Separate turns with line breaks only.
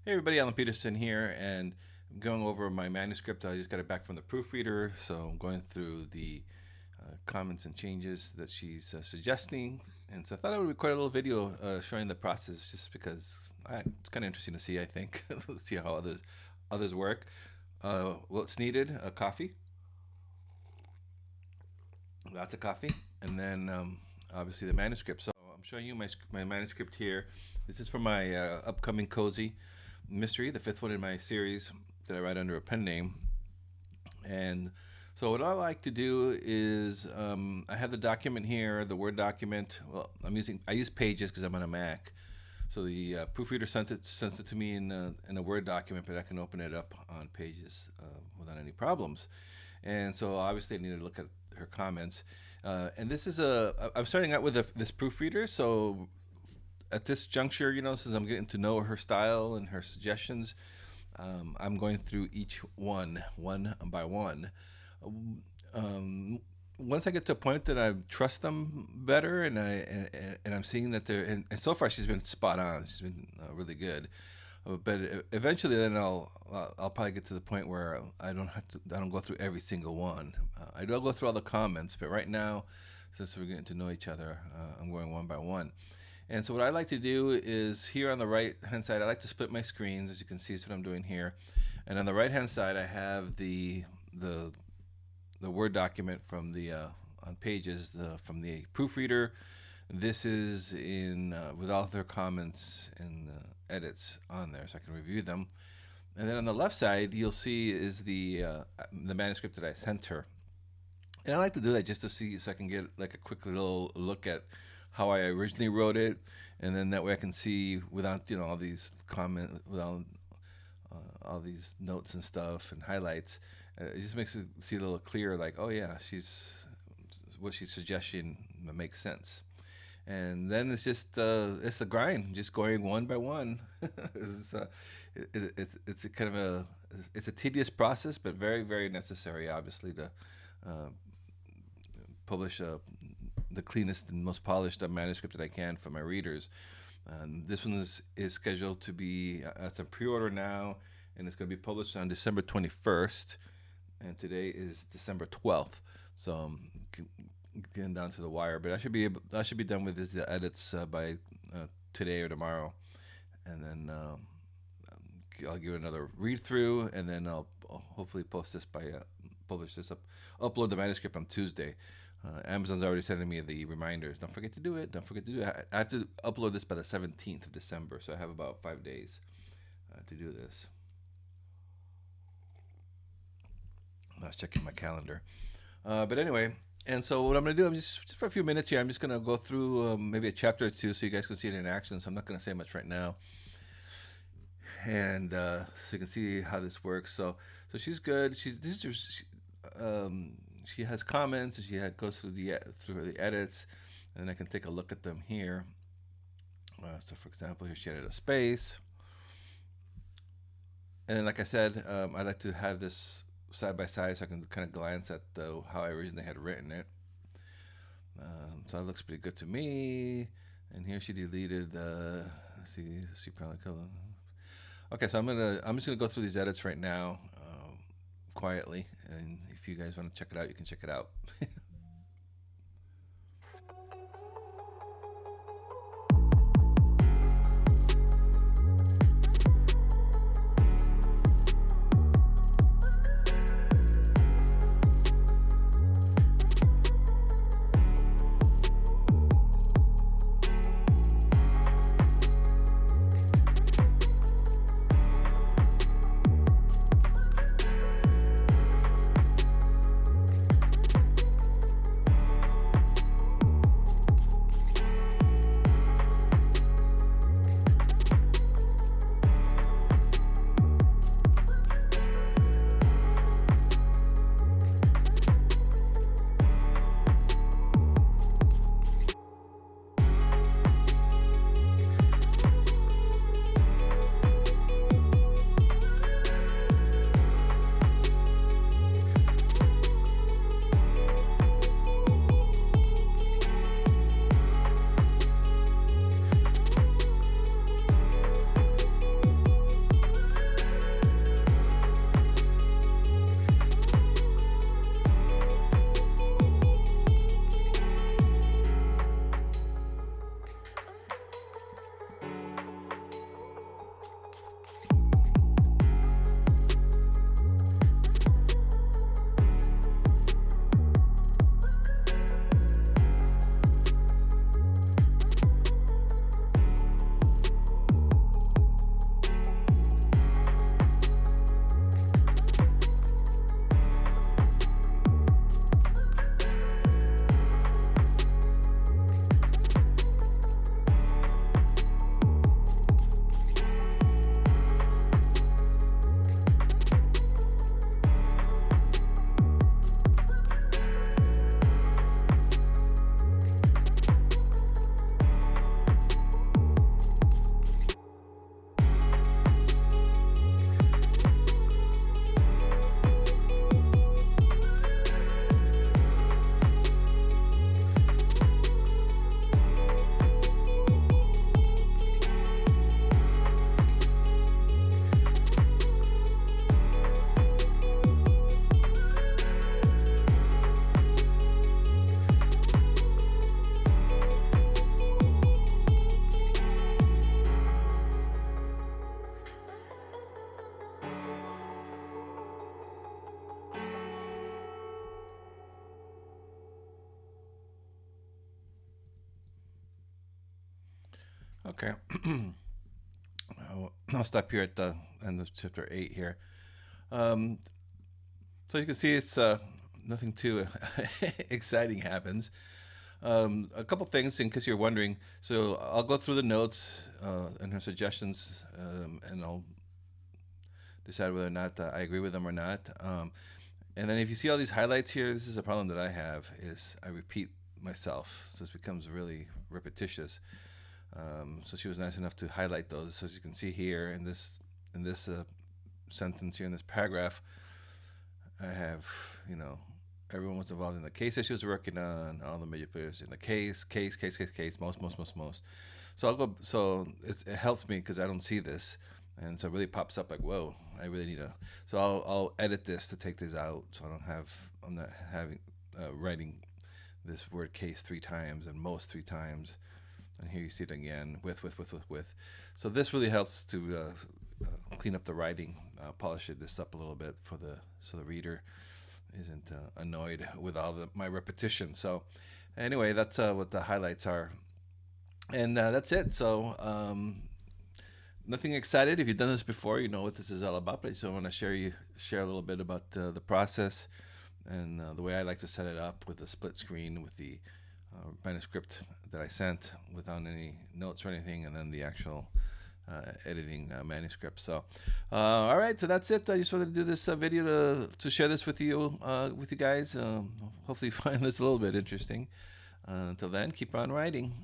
Hey everybody, Alan Peterson here, and I'm going over my manuscript. I just got it back from the proofreader, so I'm going through the comments and changes that she's suggesting. And so I thought I would record a little video showing the process, just because it's kind of interesting to see. I think see how others work. What's needed: a coffee, lots of coffee, and then obviously the manuscript. So I'm showing you my manuscript here. This is for my upcoming cozy mystery, the fifth one in my series that I write under a pen name. And so what I like to do is I have the document here, the Word document. Well, I use Pages because I'm on a Mac. So the proofreader sends it to me in a Word document, but I can open it up on Pages without any problems. And so obviously I need to look at her comments. And this is I'm starting out with this proofreader, so at this juncture, since I'm getting to know her style and her suggestions, I'm going through each one by one. Once I get to a point that I trust them better, and I'm seeing that they're, and so far she's been spot on. She's been really good. But eventually, then I'll probably get to the point where I don't go through every single one. I do go through all the comments, but right now, since we're getting to know each other, I'm going one by one. And so what I like to do is here on the right hand side, I like to split my screens. As you can see, that's what I'm doing here. And on the right hand side, I have the Word document from the on Pages from the proofreader. This is in with all their comments and edits on there, so I can review them. And then on the left side, you'll see is the manuscript that I sent her. And I like to do that just to see, so I can get like a quick little look at how I originally wrote it, and then that way I can see without all these comments, without all these notes and stuff and highlights. It just makes it see a little clearer, like, oh yeah, what she's suggesting makes sense. And then it's just it's the grind, just going one by one. It's a kind of it's a tedious process, but very, very necessary, obviously, to publish the cleanest and most polished manuscript that I can for my readers. This one is scheduled to be it's a pre-order now, and it's going to be published on December 21st, and today is December 12th. So getting down to the wire, but I should be done with the edits by today or tomorrow, and then I'll give it another read through, and then I'll hopefully upload the manuscript on Tuesday. Amazon's already sending me the reminders. Don't forget to do it. Don't forget to do it. I have to upload this by the 17th of December, so I have about 5 days to do this. I was checking my calendar. But anyway, and so what I'm going to do, I'm just for a few minutes here, I'm just going to go through maybe a chapter or two so you guys can see it in action. So I'm not going to say much right now. And so you can see how this works. So she's good. She has comments, and she goes through the edits, and then I can take a look at them here. So for example, here she added a space, and then, like I said, I like to have this side by side so I can kind of glance at how I originally had written it. So that looks pretty good to me. And here she deleted let's see, she probably color. Okay, so I'm just gonna go through these edits right now, quietly, and if you guys want to check it out, you can check it out. Okay. I'll stop here at the end of chapter 8 here. Um, so you can see it's nothing too exciting happens. A couple things in case you're wondering. So I'll go through the notes and her suggestions, and I'll decide whether or not I agree with them or not. And then if you see all these highlights here, this is a problem that I have, is I repeat myself. So it becomes really repetitious. So she was nice enough to highlight those. So as you can see here in this sentence here in this paragraph, I have, everyone was involved in the case that she was working on, all the major players in the case, most. So I'll go. So it helps me because I don't see this, and so it really pops up like, whoa, I really need to. So I'll edit this to take this out, so I'm not having writing this word case 3 times and most 3 times, and here you see it again with. So this really helps to clean up the writing, polish this up a little bit so the reader isn't annoyed with all my repetition. So anyway, that's what the highlights are, and that's it. So nothing excited. If you've done this before, you know what this is all about. But I just want to share a little bit about the process and the way I like to set it up with a split screen with the manuscript that I sent without any notes or anything, and then the actual editing manuscript. So all right, so that's it. I just wanted to do this video to share this with you guys. Hopefully you find this a little bit interesting. Until then, keep on writing.